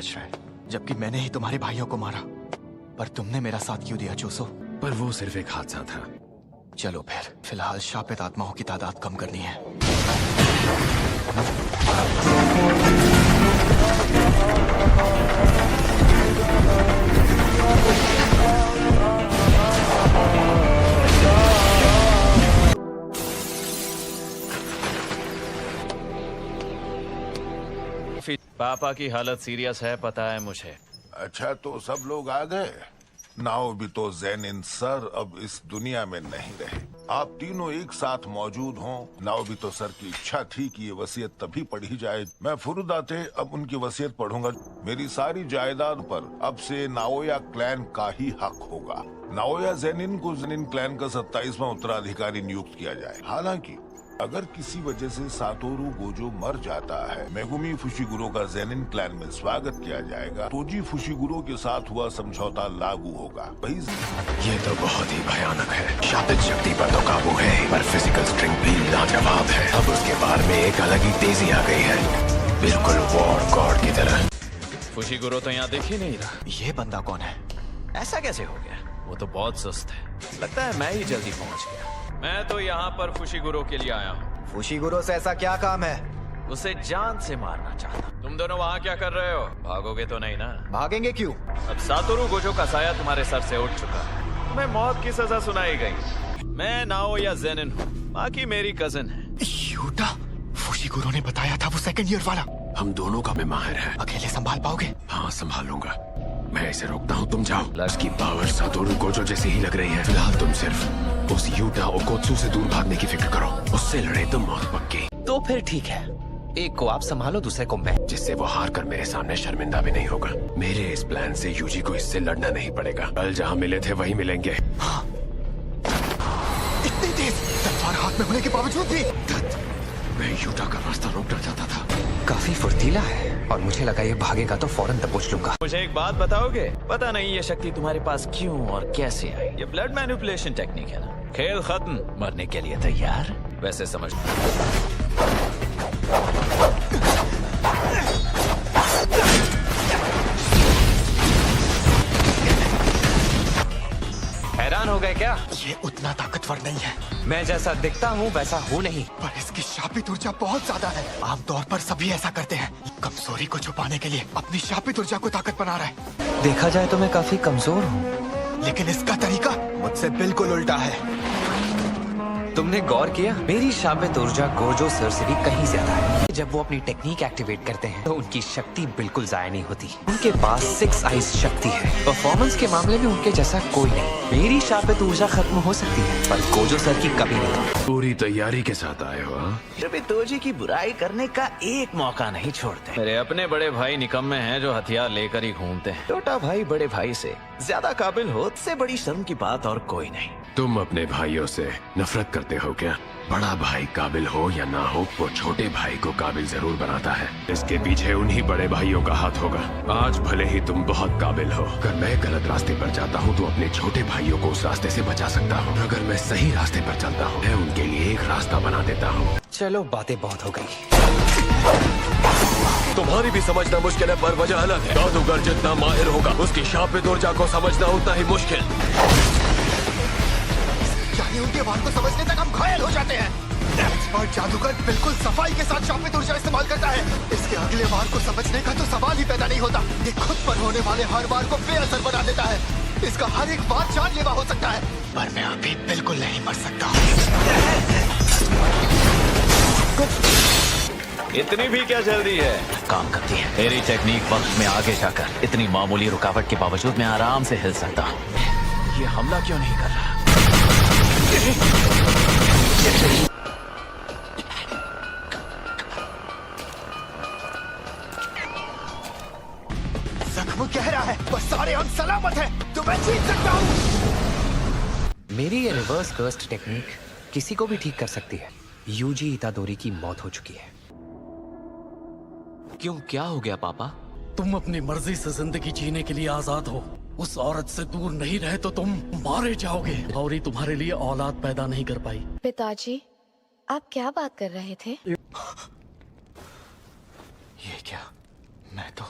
बच रहे, जबकि मैंने ही तुम्हारे भाइयों को मारा। पर तुमने मेरा साथ क्यों दिया चूसो? पर वो सिर्फ एक हादसा था। चलो फिर, फिलहाल शापित आत्माओं की तादाद कम करनी है। पापा की हालत सीरियस है, पता है मुझे। अच्छा, तो सब लोग आ गए। नाओबितो, ज़ेनिन सर अब इस दुनिया में नहीं रहे। आप तीनों एक साथ मौजूद हों। नाओबितो सर की इच्छा थी कि ये वसीयत तभी पढ़ी जाए। मैं फुरुदाते अब उनकी वसीयत पढ़ूंगा। मेरी सारी जायदाद पर अब से नाओया क्लैन का ही हक होगा। नाओया ज़ेनिन को ज़ेनिन क्लैन का 27वां उत्तराधिकारी नियुक्त किया जाए। हालांकि अगर किसी वजह से सातोरू गोजो मर जाता है, मेगुमी फुशिगुरो का ज़ेनिन क्लैन में स्वागत किया जाएगा। तोजी फुशिगुरो के साथ हुआ समझौता लागू होगा। ये तो बहुत ही भयानक है। शापित शक्ति पर तो काबू है, पर फिजिकल स्ट्रिंग भी लाजवाब है। अब उसके बार में एक अलग ही तेजी आ गई है, बिल्कुल वॉर गॉड की तरह। फुशिगुरो तो यहाँ दिख ही नहीं रहा। ये बंदा कौन है? ऐसा कैसे हो गया? वो तो बहुत सुस्त है। लगता है मैं ही जल्दी पहुँच गया। मैं तो यहाँ पर फुशिगुरो के लिए आया हूँ। फुशिगुरो से ऐसा क्या काम है? उसे जान से मारना चाहता। तुम दोनों वहाँ क्या कर रहे हो? भागोगे तो नहीं ना? भागेंगे क्यों? अब सातोरू गोजो का साया तुम्हारे सर से उठ चुका है। तुम्हें मौत की सजा सुनाई गई। मैं नाओया ज़ेनिन हूँ, बाकी मेरी कजिन है। यूटा, फुशिगुरो ने बताया था वो सेकंड ईयर वाला। हम दोनों का में माहिर है। अकेले संभाल पाओगे? हाँ, संभालूंगा। मैं इसे रोकता हूँ, तुम जाओ। लश की पावर सातोरू गोजो जैसी ही लग रही है। फिलहाल तुम सिर्फ उस यूटा ओकोत्सु से दूर भागने की फिक्र करो। उससे लड़े तो मौत पक्की। तो फिर ठीक है, एक को आप संभालो, दूसरे को मैं। जिससे वो हार कर मेरे सामने शर्मिंदा भी नहीं होगा। मेरे इस प्लान से यूजी को इससे लड़ना नहीं पड़ेगा। कल जहाँ मिले थे वहीं मिलेंगे। हाँ। इतनी तेज तलवार हाथ में होने के बावजूद भी। मैं यूटा का रास्ता रोकना चाहता था। काफी फुर्तीला है, और मुझे लगा ये भागेगा तो फौरन दबोच लूंगा। मुझे एक बात बताओगे? पता नहीं ये शक्ति तुम्हारे पास क्यों और कैसे आई। ये ब्लड मैनिपुलेशन टेक्निक है ना? खेल खत्म, मरने के लिए तैयार? वैसे समझ हैरान हो गए क्या? ये उतना ताकतवर नहीं है। मैं जैसा दिखता हूँ वैसा हूँ नहीं। पर इसकी शापित ऊर्जा बहुत ज्यादा है। आमतौर पर सभी ऐसा करते हैं, कमजोरी को छुपाने के लिए अपनी शापित ऊर्जा को ताकत बना रहा है। देखा जाए तो मैं काफी कमजोर हूँ, लेकिन इसका तरीका मुझसे बिल्कुल उल्टा है। तुमने गौर किया? मेरी शापित ऊर्जा गोजो सर से भी कहीं ज्यादा है। जब वो अपनी टेक्निक एक्टिवेट करते हैं तो उनकी शक्ति बिल्कुल जाया नहीं होती। उनके पास 6 आइज शक्ति है। परफॉर्मेंस के मामले में उनके जैसा कोई नहीं। मेरी शापित ऊर्जा खत्म हो सकती है, पर गोजो सर की कभी नहीं। पूरी तैयारी के साथ आए हो? तोजी की बुराई करने का एक मौका नहीं छोड़ते। मेरे अपने बड़े भाई निकम्मे हैं जो हथियार लेकर ही घूमते हैं। छोटा भाई बड़े भाई से ज्यादा काबिल हो, इससे बड़ी शर्म की बात और कोई नहीं। तुम अपने भाइयों से नफरत करते हो क्या? बड़ा भाई काबिल हो या ना हो, वो छोटे भाई को काबिल जरूर बनाता है। इसके पीछे उन्हीं बड़े भाइयों का हाथ होगा। आज भले ही तुम बहुत काबिल हो, अगर मैं गलत रास्ते पर जाता हूँ तो अपने छोटे भाइयों को उस रास्ते से बचा सकता हूँ। अगर मैं सही रास्ते पर चलता हूँ, मैं उनके लिए एक रास्ता बना देता हूँ। चलो, बातें बहुत हो गई। तुम्हारी भी समझना मुश्किल है, पर वजह अलग है। जादूगर जितना माहिर होगा, उसकी शापित ऊर्जा को समझना उतना ही मुश्किल। यानी उनके वार को समझने तक हम घायल हो जाते हैं। एक्सपर्ट जादूगर बिल्कुल सफाई के साथ शापित ऊर्जा इस्तेमाल करता है। इसके अगले वार को समझने का तो सवाल ही पैदा नहीं होता। ये खुद पर होने वाले हर वार को बेअसर बना देता है। इसका हर एक वार जानलेवा हो सकता है। पर मैं अभी बिल्कुल नहीं मर सकता। इतनी भी क्या जल्दी है? काम करती है। मेरी टेक्निक वक्त में आगे जाकर इतनी मामूली रुकावट के बावजूद मैं आराम से हिल सकता हूँ। ये हमला क्यों नहीं कर रहा? जख्म गहरा है, पर सारे अंग सलामत हैं, तो मैं जीत सकता हूँ। मेरी ये रिवर्स कर्स्ट टेक्निक किसी को भी ठीक कर सकती है। यूजी इतादोरी की मौत हो चुकी है। क्यों, क्या हो गया पापा? तुम अपनी मर्जी से जिंदगी जीने के लिए आजाद हो। उस औरत से दूर नहीं रहे तो तुम मारे जाओगे। और ही तुम्हारे लिए औलाद पैदा नहीं कर पाई। पिताजी, आप क्या बात कर रहे थे? ये क्या? मैं तो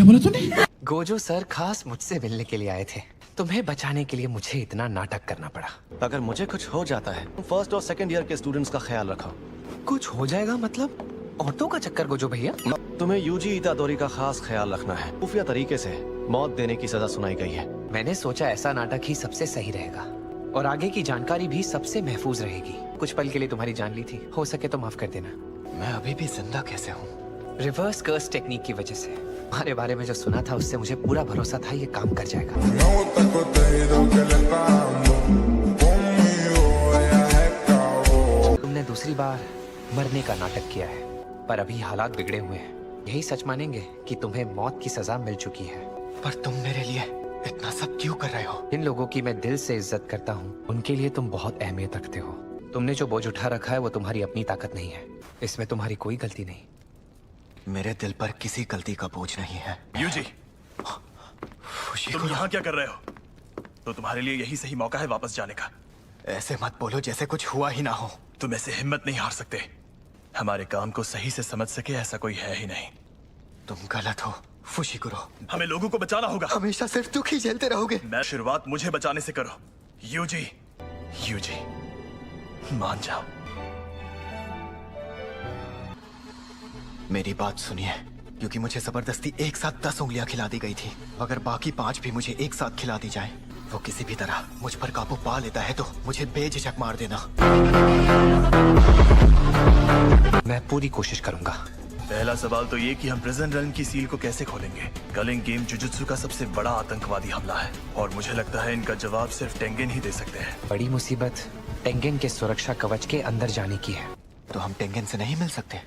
बोला तूने? गोजो सर खास मुझसे मिलने के लिए आए थे। तुम्हें बचाने के लिए मुझे इतना नाटक करना पड़ा। अगर मुझे कुछ हो जाता है, फर्स्ट और सेकंड ईयर के स्टूडेंट्स का ख्याल रखो। कुछ हो जाएगा मतलब? औरतों का चक्कर गोजो भैया? तुम्हें यूजी इतादोरी का खास ख्याल रखना है। खुफिया तरीके से मौत देने की सजा सुनाई गई है। मैंने सोचा ऐसा नाटक ही सबसे सही रहेगा और आगे की जानकारी भी सबसे महफूज रहेगी। कुछ पल के लिए तुम्हारी जान ली थी, हो सके तो माफ कर देना। मैं अभी भी जिंदा कैसे हूँ? रिवर्स कर्स टेक्निक की वजह से। हमारे बारे में जो सुना था उससे मुझे पूरा भरोसा था ये काम कर जाएगा। तुमने दूसरी बार मरने का नाटक किया है, पर अभी हालात बिगड़े हुए हैं। यही सच मानेंगे कि तुम्हें मौत की सजा मिल चुकी है। पर तुम मेरे लिए इतना सब क्यों कर रहे हो? जिन लोगों की मैं दिल से इज्जत करता हूँ उनके लिए तुम बहुत अहमियत रखते हो। तुमने जो बोझ उठा रखा है वो तुम्हारी अपनी ताकत नहीं है, इसमें तुम्हारी कोई गलती नहीं। मेरे दिल पर किसी गलती का बोझ नहीं है। यूजी, तुम यहाँ क्या कर रहे हो? तो तुम्हारे लिए यही सही मौका है वापस जाने का। ऐसे मत बोलो जैसे कुछ हुआ ही ना हो। तुम ऐसे हिम्मत नहीं हार सकते। हमारे काम को सही से समझ सके ऐसा कोई है ही नहीं। तुम गलत हो फुशिकुरो। हमें लोगों को बचाना होगा। हमेशा सिर्फ दुख ही झेलते रहोगे। मैं शुरुआत मुझे बचाने से करो। यूजी, यूजी, मान जाओ। मेरी बात सुनिए, क्योंकि मुझे जबरदस्ती एक साथ 10 उंगलियां खिला दी गई थी। अगर बाकी 5 भी मुझे एक साथ खिला दी जाए, वो किसी भी तरह मुझ पर काबू पा लेता है तो मुझे बेझिझक मार देना। मैं पूरी कोशिश करूंगा। पहला सवाल तो ये कि हम प्रिजन रन की सील को कैसे खोलेंगे। कलिंग गेम जुजुत्सु का सबसे बड़ा आतंकवादी हमला है और मुझे लगता है इनका जवाब सिर्फ टेंगेन ही दे सकते हैं। बड़ी मुसीबत टेंगेन के सुरक्षा कवच के अंदर जाने की है। तो हम टेंगेन से नहीं मिल सकते?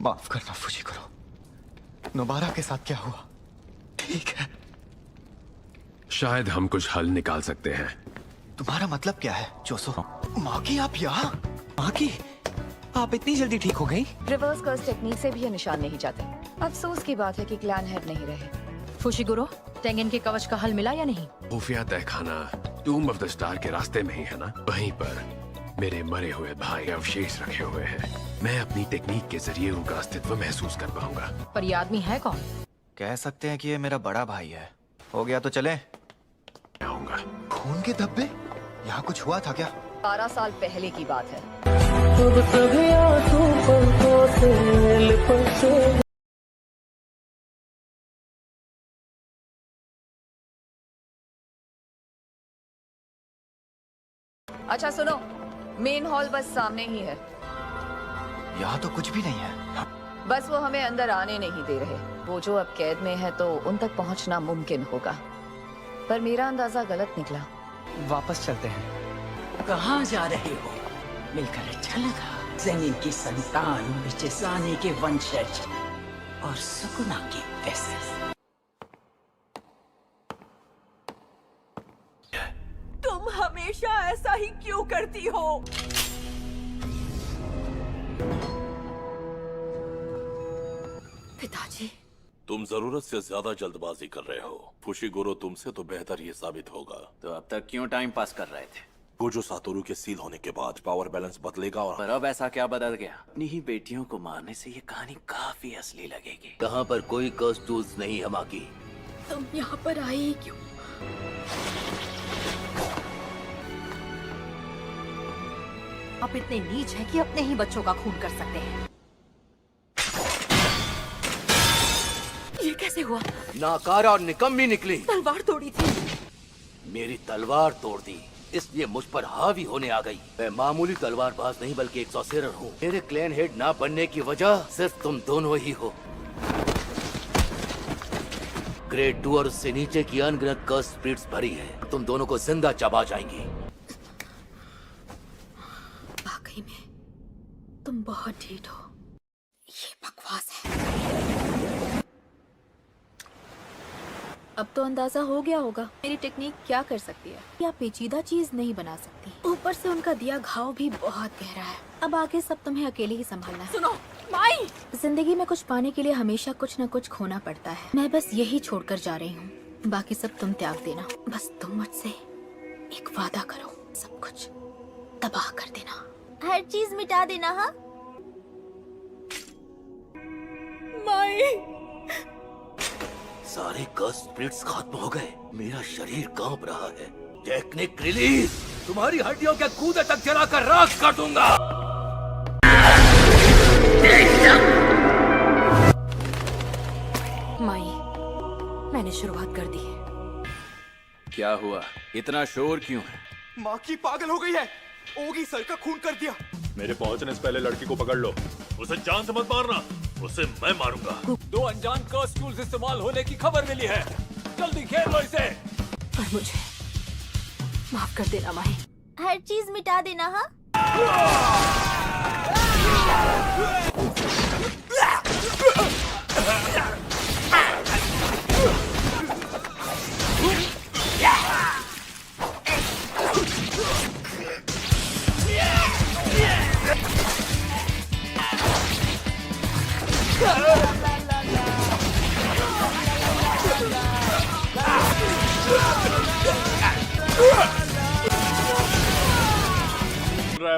माफ करना फुशिकुरो, नोबारा के साथ क्या हुआ? ठीक है, शायद हम कुछ हल निकाल सकते हैं। तुम्हारा मतलब क्या है जोसो? माकी आप यहाँ? माकी, आप इतनी जल्दी ठीक हो गई? रिवर्स कर्स टेक्निक से भी ये निशान नहीं जाते। अफसोस की बात है कि क्लैन हेड नहीं रहे। फुशिगुरो, टेंगेन के कवच का हल मिला या नहीं? खुफिया तहखाना टूम ऑफ द स्टार के रास्ते में ही है ना? वहीं पर मेरे मरे हुए भाई अवशेष रखे हुए हैं। मैं अपनी टेक्निक के जरिए उनका अस्तित्व महसूस कर पाऊंगा। पर ये आदमी है कौन? कह सकते हैं कि ये मेरा बड़ा भाई है। हो गया तो चले। आऊंगा। खून के धब्बे? यहाँ कुछ हुआ था क्या? 12 साल पहले की बात है। अच्छा सुनो, मेन हॉल बस सामने ही है। यहाँ तो कुछ भी नहीं है। बस वो हमें अंदर आने नहीं दे रहे। वो जो अब कैद में है तो उन तक पहुंचना मुमकिन होगा, पर मेरा अंदाजा गलत निकला। वापस चलते हैं। कहाँ जा रहे हो? मिलकर अच्छा लगा। ज़मीन की संतान, बिचेसाने के वंशज और सुकुना के वैसे। तुम हमेशा ऐसा ही क्यों करती हो? पिताजी, तुम जरूरत से ज्यादा जल्दबाजी कर रहे हो। फुशिगुरो तुमसे तो बेहतर ये साबित होगा। तो अब तक क्यों टाइम पास कर रहे थे? गोजो सातोरु के सील होने के बाद पावर बैलेंस बदलेगा और पर अब ऐसा क्या बदल गया? अपनी ही बेटियों को मारने से ये कहानी काफी असली लगेगी। यहाँ पर कोई कर्स टूल्स नहीं है माकी। तुम यहाँ पर आए ही क्यों? आप इतने नीच हैं कि अपने ही बच्चों का खून कर सकते हैं। ये कैसे हुआ? नाकारा और निकम्मी निकली। तलवार तोड़ी थी। मेरी तलवार तोड़ दी, इसलिए मुझ पर हावी होने आ गई। मैं मामूली तलवारबाज नहीं बल्कि एक सॉर्सरर हूँ। मेरे क्लैन हेड ना बनने की वजह सिर्फ तुम दोनों ही हो। ग्रेड 2 और उससे नीचे की अनगिनत कर्स स्पिरिट्स भरी है। तुम दोनों को जिंदा चबा जाएंगी। वाकई में तुम बहुत ढीठ हो। ये बकवास है। अब तो अंदाजा हो गया होगा मेरी टेक्निक क्या कर सकती है। या पेचीदा चीज नहीं बना सकती, ऊपर से उनका दिया घाव भी बहुत गहरा है। अब आगे सब तुम्हें अकेले ही संभालना है। सुनो माई, जिंदगी में कुछ पाने के लिए हमेशा कुछ न कुछ खोना पड़ता है। मैं बस यही छोड़कर जा रही हूँ, बाकी सब तुम त्याग देना। बस तुम मुझसे एक वादा करो, सब कुछ तबाह कर देना, हर चीज मिटा देना। हाँ माई, सारे कर्स स्पिरिट्स खत्म हो गए। मेरा शरीर कांप रहा है। Technique release. तुम्हारी हड्डियों के कूदे तक जलाकर राख कर दूंगा। माई, मैंने शुरुआत कर दी है। क्या हुआ? इतना शोर क्यों है? माँ की पागल हो गई है। ओगी सर का खून कर दिया। मेरे पहुंचने से पहले लड़की को पकड़ लो। उसे जान से मत मारना, उसे मैं मारूंगा। 2 अनजान कर्स टूल्स इस्तेमाल होने की खबर मिली है। जल्दी खेल लो इसे। और मुझे माफ कर देना माई। हर चीज मिटा देना।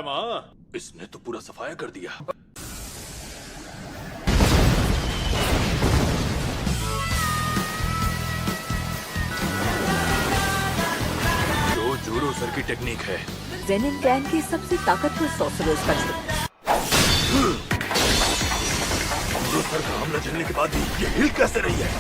हाँ, इसने तो पूरा सफाया कर दिया। जो जूडो सर की टेक्निक है। जेनिन क्लैन के सबसे ताकतवर सॉर्सरर्स का जूडो सर का हमला झेलने के बाद भी ये हिल कैसे रही है?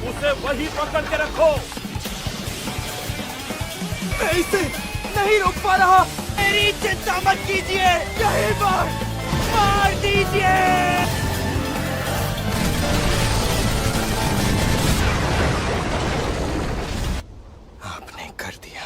उसे वही पकड़ के रखो। मैं इसे नहीं रोक पा रहा। मेरी चिंता मत कीजिए। यही बार मार दीजिए। आपने कर दिया।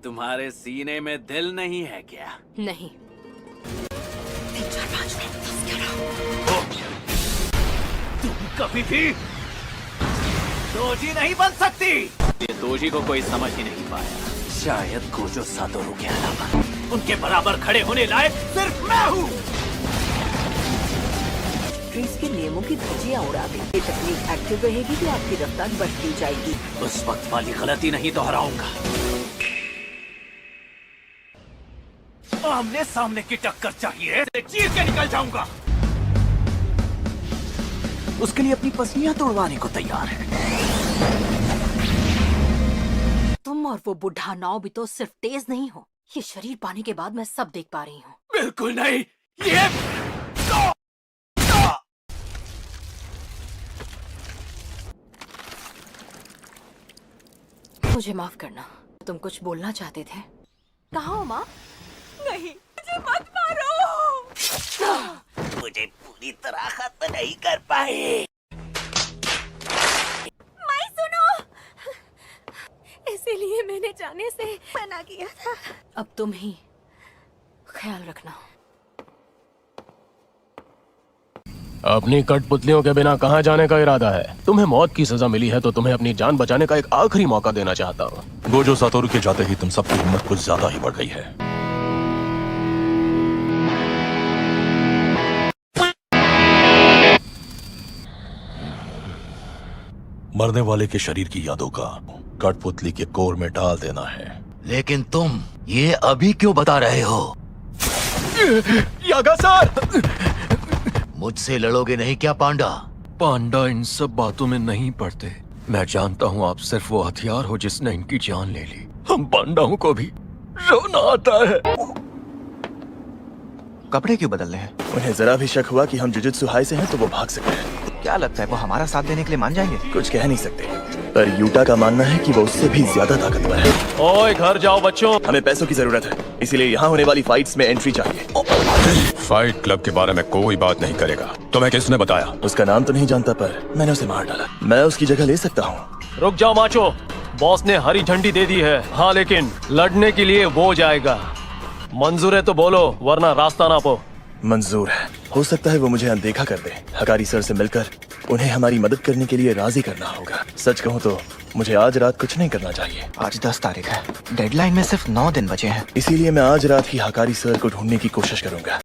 तुम्हारे सीने में दिल नहीं है क्या? नहीं। 3, 4, 5 मिनट 10, 11। तुम कभी भी दोजी नहीं बन सकती। ये दोजी को कोई समझ ही नहीं पाया। शायद गोजो सातोरू के अलावा उनके बराबर खड़े होने लायक सिर्फ मैं हूँ। ट्रीज के नियमों की धज्जियां उड़ा दी। ये तकनीक एक्टिव रहेगी तो आपकी रफ्तार बढ़ती जाएगी। उस वक्त वाली गलती नहीं दोहराऊंगा। आमने सामने की टक्कर चाहिए। चीर के निकल जाऊंगा। उसके लिए अपनी पसलियां तोड़वाने को तैयार है। तुम और वो बुढ़ा नाव भी तो सिर्फ तेज नहीं हो। ये शरीर पाने के बाद मैं सब देख पा रही हूँ। बिल्कुल नहीं। ये मुझे माफ करना। तुम कुछ बोलना चाहते थे। कहाँ हो माँ? नहीं, मुझे मत मारो। मुझे पूरी तरह खत्म नहीं कर पाए। माई सुनो, इसीलिए मैंने जाने से मना किया था। अब तुम ही ख्याल रखना। अपनी कठपुतलियों के बिना कहाँ जाने का इरादा है? तुम्हें मौत की सजा मिली है तो तुम्हें अपनी जान बचाने का एक आखिरी मौका देना चाहता हूँ। गोजो सातोरू के जाते ही तुम सबकी हिम्मत कुछ ज्यादा ही बढ़ गई है। मरने वाले के शरीर की यादों का कठपुतली के कोर में डाल देना है। लेकिन तुम ये अभी क्यों बता रहे हो? यागा सर! मुझसे लड़ोगे नहीं क्या पांडा? पांडा इन सब बातों में नहीं पड़ते। मैं जानता हूँ आप सिर्फ वो हथियार हो जिसने इनकी जान ले ली। हम पांडाओं को भी रोना आता है। कपड़े क्यों बदल रहे हैं? उन्हें जरा भी शक हुआ कि हम जुजुत्सु हाई से हैं तो वो भाग सकते हैं। क्या लगता है वो हमारा साथ देने के लिए मान जाएंगे? कुछ कह नहीं सकते, पर यूटा का मानना है कि वो उससे भी ज्यादा ताकतवर है। ओए घर जाओ बच्चों। हमें पैसों की जरूरत है, इसीलिए यहाँ होने वाली फाइट्स में एंट्री चाहिए। फाइट क्लब के बारे में कोई बात नहीं करेगा। तुम्हें किसने बताया? उसका नाम तो नहीं जानता, पर मैंने उसे मार डाला। मैं उसकी जगह ले सकता हूँ। रुक जाओ माचो, बॉस ने हरी झंडी दे दी है। हाँ लेकिन लड़ने के लिए वो जाएगा। मंजूर है तो बोलो, वरना रास्ता नापो। मंजूर है। हो सकता है वो मुझे अनदेखा कर दे। हकारी सर से मिलकर उन्हें हमारी मदद करने के लिए राजी करना होगा। सच कहूँ तो मुझे आज रात कुछ नहीं करना चाहिए। आज 10 तारीख है, डेडलाइन में सिर्फ 9 दिन बचे हैं। इसीलिए मैं आज रात ही हकारी सर को ढूंढने की कोशिश करूंगा।